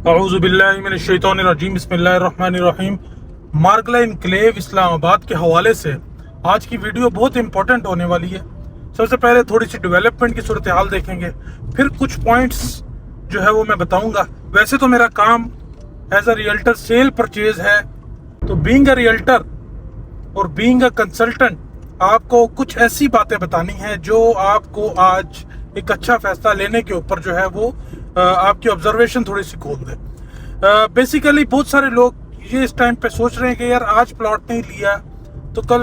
औज़ुबिल्लाहिमिनश्शैतानिर्रजीम बिस्मिल्लाहिर्रहमानिर्रहीम। मार्गला इनक्लेव इस्लामाबाद के हवाले से आज की वीडियो बहुत इंपॉर्टेंट होने वाली है। सबसे पहले थोड़ी सी डेवलपमेंट की सूरत हाल देखेंगे, फिर कुछ पॉइंट्स जो है वो मैं बताऊंगा। वैसे तो मेरा काम as a realtor sale purchase है, तो बीइंग अ रियल्टर और बीइंग अ कंसल्टेंट आपको कुछ ऐसी बातें बतानी है जो आपको आज एक अच्छा फैसला लेने के ऊपर जो है वो आपकी ऑब्जर्वेशन थोड़ी सी खोल दे। बेसिकली बहुत सारे लोग ये इस टाइम पे सोच रहे हैं कि यार आज प्लॉट नहीं लिया तो कल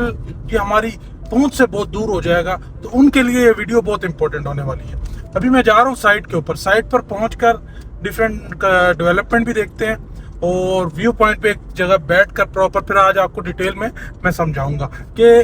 ये हमारी पहुंच से बहुत दूर हो जाएगा, तो उनके लिए ये वीडियो बहुत इंपॉर्टेंट होने वाली है। अभी मैं जा रहा हूँ साइट के ऊपर, साइट पर पहुंचकर डिफरेंट डेवलपमेंट भी देखते हैं और व्यू पॉइंट पे एक जगह बैठ कर प्रॉपर फिर आज आपको डिटेल में मैं समझाऊंगा कि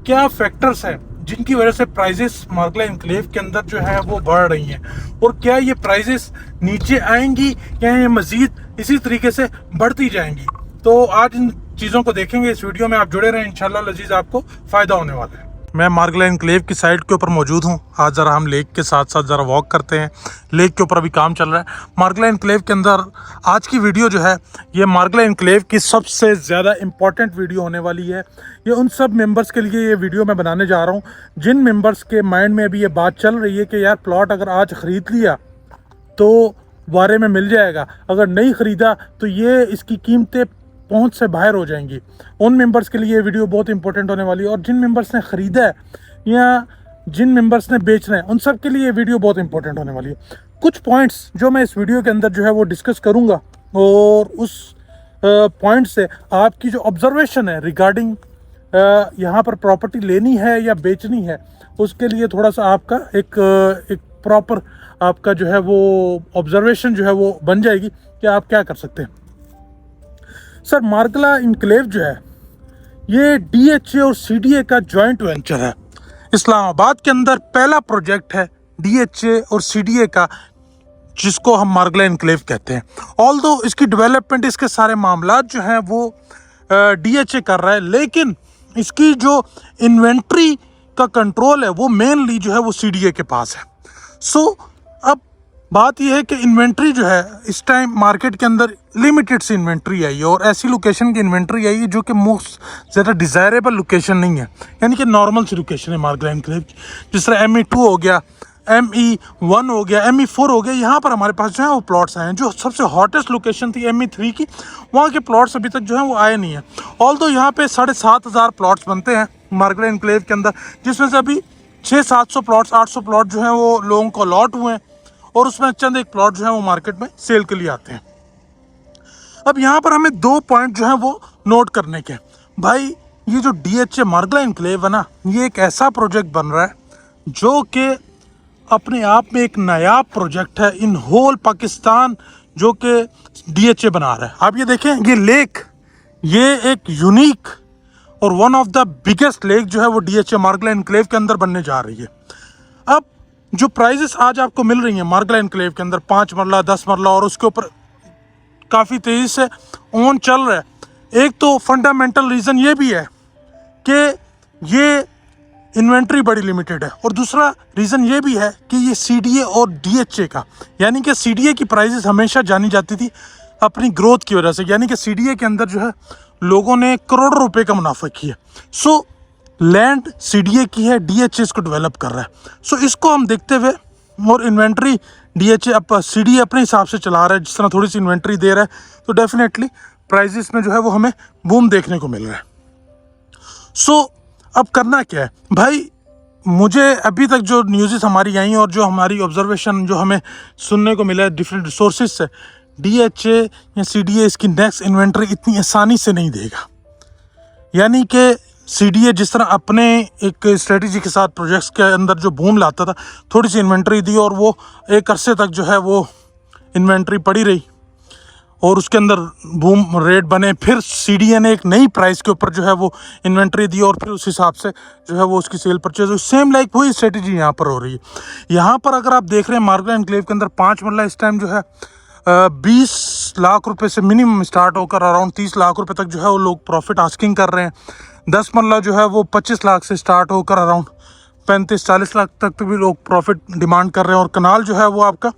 क्या फैक्टर्स हैं जिनकी वजह से प्राइजेस मार्गला इनक्लेव के अंदर जो है वो बढ़ रही हैं, और क्या ये प्राइजेस नीचे आएंगी या ये मजीद इसी तरीके से बढ़ती जाएंगी। तो आज इन चीज़ों को देखेंगे इस वीडियो में, आप जुड़े रहें, इंशाल्लाह लजीज आपको फ़ायदा होने वाला है। मैं मार्गला इनक्लेव की साइट के ऊपर मौजूद हूँ। आज ज़रा हम लेक के साथ साथ ज़रा वॉक करते हैं। लेक के ऊपर अभी काम चल रहा है। मार्गला इनक्लेव के अंदर आज की वीडियो जो है ये मार्गला इनक्लेव की सबसे ज़्यादा इम्पॉर्टेंट वीडियो होने वाली है। ये उन सब मेंबर्स के लिए ये वीडियो मैं बनाने जा रहा हूँ जिन मेंबर्स के माइंड में अभी ये बात चल रही है कि यार प्लॉट अगर आज ख़रीद लिया तो बारे में मिल जाएगा, अगर नहीं ख़रीदा तो ये इसकी कीमतें पहुंच से बाहर हो जाएंगी। उन मेंबर्स के लिए ये वीडियो बहुत इंपॉर्टेंट होने वाली है, और जिन मेंबर्स ने ख़रीदा है या जिन मेंबर्स ने बेचना है उन सब के लिए ये वीडियो बहुत इंपॉर्टेंट होने वाली है। कुछ पॉइंट्स जो मैं इस वीडियो के अंदर जो है वो डिस्कस करूंगा, और उस पॉइंट से आपकी जो ऑब्जर्वेशन है रिगार्डिंग यहाँ पर प्रॉपर्टी लेनी है या बेचनी है, उसके लिए थोड़ा सा आपका एक प्रॉपर आपका जो है वो ऑब्जर्वेशन जो है वो बन जाएगी कि आप क्या कर सकते हैं। सर, मार्गला इनक्लेव जो है ये DHA और CDA का जॉइंट वेंचर है। इस्लामाबाद के अंदर पहला प्रोजेक्ट है DHA और CDA का, जिसको हम मार्गला इनक्लेव कहते हैं। ऑल्दो इसकी डेवलपमेंट, इसके सारे मामलात जो हैं वो DHA कर रहा है, लेकिन इसकी जो इन्वेंट्री का कंट्रोल है वो मेनली जो है वो CDA के पास है। सो अब बात यह है कि इन्वेंट्री जो है इस टाइम मार्केट के अंदर लिमिटेड सी इन्वेंट्री आई है, और ऐसी लोकेशन की इन्वेंट्री आई है जो कि मोस्ट ज़्यादा डिज़ायरेबल लोकेशन नहीं है, यानी कि नॉर्मल सी लोकेशन है मार्गला इनक्लेव की। जिस तरह ME2 हो गया, ME1 हो गया, ME4 हो गया, यहाँ पर हमारे पास जो है वो प्लॉट्स आए हैं। जो सबसे हॉटेस्ट लोकेशन थी ME3 की, वहाँ के प्लॉट्स अभी तक जो है वो आए नहीं हैं। ऑल्दो यहाँ पे 7,500 प्लॉट्स बनते हैं मार्गला इनक्लेव के अंदर, जिसमें से अभी 600-700 प्लॉट्स 800 प्लॉट जो हैं वो लोगों को अलॉट हुए हैं, और उसमें चंद एक प्लॉट जो है वो मार्केट में सेल के लिए आते हैं। अब यहाँ पर हमें 2 पॉइंट जो है वो नोट करने के। भाई, ये जो DHA मार्गला इनक्लेव है ना, ये एक ऐसा प्रोजेक्ट बन रहा है जो कि अपने आप में एक नायाब प्रोजेक्ट है इन होल पाकिस्तान, जो कि DHA बना रहा है। आप ये देखें, ये लेक, ये एक यूनिक और one of the biggest lake जो है वो DHA मार्गला इनक्लेव के अंदर बनने जा रही है। अब जो प्राइजेस आज आपको मिल रही हैं मार्गला इनक्लेव के अंदर 5 मरला 10 मरला, और उसके ऊपर काफ़ी तेज़ी से ऑन चल रहा है। एक तो फंडामेंटल रीज़न ये भी है कि ये इन्वेंट्री बड़ी लिमिटेड है, और दूसरा रीज़न ये भी है कि ये CDA और DHA का, यानी कि CDA की प्राइजेस हमेशा जानी जाती थी अपनी ग्रोथ की वजह से, यानी कि CDA के अंदर जो है लोगों ने करोड़ों रुपए का मुनाफा किया। सो लैंड CDA की है, DHA इसको डेवलप कर रहा है। सो इसको हम देखते हुए, और इन्वेंट्री DHA CDA अपने हिसाब से चला रहा है, जिस तरह थोड़ी सी इन्वेंट्री दे रहा है, तो डेफिनेटली प्राइजेस में जो है वो हमें बूम देखने को मिल रहा है। सो अब करना क्या है भाई, मुझे अभी तक जो न्यूज़ हमारी आई और जो हमारी ऑब्जर्वेशन जो हमें सुनने को मिला है डिफरेंट सोर्सेज से, DHA या CDA इसकी नेक्स्ट इन्वेंट्री इतनी आसानी से नहीं देगा। यानी कि CDA जिस तरह अपने एक स्ट्रेटजी के साथ प्रोजेक्ट्स के अंदर जो बूम लाता था, थोड़ी सी इन्वेंट्री दी और वो एक अरसे तक जो है वो इन्वेंट्री पड़ी रही, और उसके अंदर बूम रेट बने। फिर CDA ने एक नई प्राइस के ऊपर जो है वो इन्वेंट्री दी, और फिर उस हिसाब से जो है वो उसकी सेल परचेज हुई। सेम लाइक वही स्ट्रेटजी यहाँ पर हो रही है। यहाँ पर अगर आप देख रहे हैं मार्गला इनक्लेव के अंदर 5 मरला इस टाइम जो है 20 लाख रुपए से मिनिमम स्टार्ट होकर अराउंड 30 लाख रुपए तक जो है वो लोग प्रॉफिट आस्किंग कर रहे हैं। 10 मरला जो है वो 25 लाख से स्टार्ट होकर अराउंड 35-40 लाख तक भी लोग प्रॉफिट डिमांड कर रहे हैं, और कनाल जो है वो आपका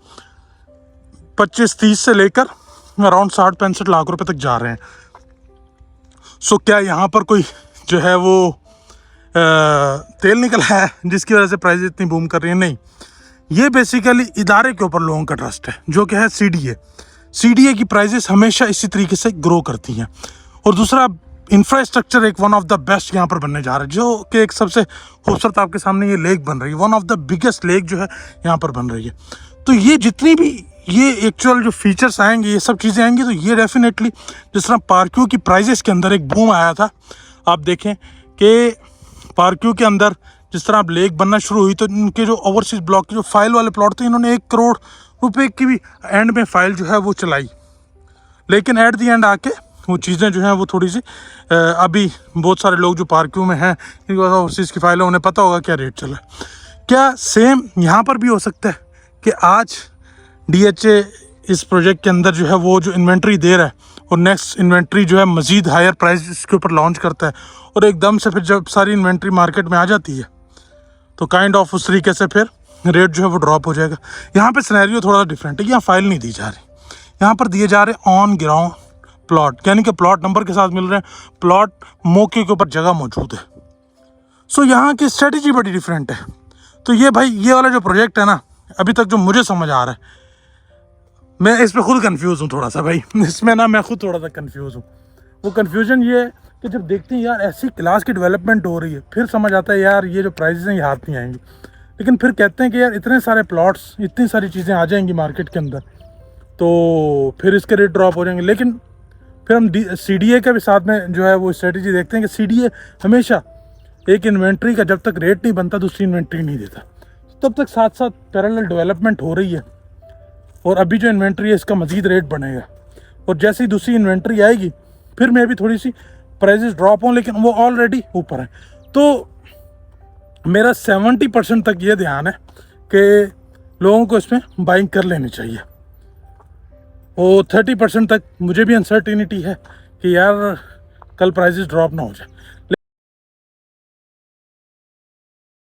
25-30 से लेकर अराउंड 60-65 लाख रुपए तक जा रहे हैं। सो क्या यहाँ पर कोई जो है वो तेल निकला है जिसकी वजह से प्राइस इतनी बूम कर रही है? नहीं, ये बेसिकली इदारे के ऊपर लोगों का ट्रस्ट है, जो कि है सीडीए की प्राइजेस हमेशा इसी तरीके से ग्रो करती हैं। और दूसरा, इंफ्रास्ट्रक्चर एक वन ऑफ द बेस्ट यहाँ पर बनने जा रहा है, जो कि एक सबसे खूबसूरत आपके सामने ये लेक बन रही है, one of the biggest lake जो है यहाँ पर बन रही है। तो ये जितनी भी ये एक्चुअल जो फीचर्स आएंगे, ये सब चीज़ें आएंगी, तो ये डेफिनेटली जिस तरह पार्क्यू की प्राइजेस के अंदर एक बूम आया था, आप देखें कि पार्क्यू के अंदर जिस तरह अब लेक बनना शुरू हुई, तो इनके जो ओवरसीज ब्लॉक के जो फाइल वाले प्लॉट थे, इन्होंने 1 करोड़ रुपए की भी एंड में फाइल जो है वो चलाई। लेकिन एट दी एंड आके वो चीज़ें जो हैं वो थोड़ी सी अभी बहुत सारे लोग जो पार्क्यू में हैं, इनके पास ओवरसीज़ की फाइल है, उन्हें पता होगा क्या रेट चला है। क्या सेम यहाँ पर भी हो सकता है कि आज DHA इस प्रोजेक्ट के अंदर जो है वो जो इन्वेंट्री दे रहा है और नेक्स्ट इन्वेंट्री जो है मज़ीद हायर प्राइस इसके ऊपर लॉन्च करता है, और एकदम से फिर जब सारी इन्वेंट्री मार्केट में आ जाती है तो काइंड ऑफ उस तरीके से फिर रेट जो है वो ड्रॉप हो जाएगा। यहाँ पे सिनेरियो थोड़ा सा डिफरेंट है, यहाँ फाइल नहीं दी जा रही, यहाँ पर दिए जा रहे ऑन ग्राउंड प्लॉट, यानी कि प्लॉट नंबर के साथ मिल रहे हैं, प्लॉट मौके के ऊपर जगह मौजूद है। सो यहाँ की स्ट्रेटजी बड़ी डिफरेंट है। तो ये भाई ये वाला जो प्रोजेक्ट है ना, अभी तक जो मुझे समझ आ रहा है, मैं इस पर खुद कंफ्यूज हूँ थोड़ा सा भाई, इसमें ना मैं खुद थोड़ा सा कंफ्यूज हूँ। वो कंफ्यूजन ये है कि जब देखते हैं यार ऐसी क्लास की डेवलपमेंट हो रही है, फिर समझ आता है यार ये जो प्राइसेस हैं ये हाथ नहीं आएंगी। लेकिन फिर कहते हैं कि यार इतने सारे प्लॉट्स, इतनी सारी चीज़ें आ जाएंगी मार्केट के अंदर, तो फिर इसके रेट ड्रॉप हो जाएंगे। लेकिन फिर हम CDA के भी साथ में जो है वो स्ट्रेटजी देखते हैं कि CDA हमेशा एक इन्वेंट्री का जब तक रेट नहीं बनता दूसरी इन्वेंट्री नहीं देता, तब तक साथ साथ पैरेलल डेवलपमेंट हो रही है। और अभी जो इन्वेंट्री है इसका मज़ीद रेट बनेगा, और जैसे ही दूसरी इन्वेंट्री आएगी फिर मैं भी थोड़ी सी प्राइसेस ड्रॉप हों, लेकिन वो ऑलरेडी ऊपर है। तो मेरा 70% तक ये ध्यान है कि लोगों को इसमें बाइंग कर लेनी चाहिए। और 30% तक मुझे भी अनसर्टिनिटी है कि यार कल प्राइसेस ड्रॉप ना हो जाए।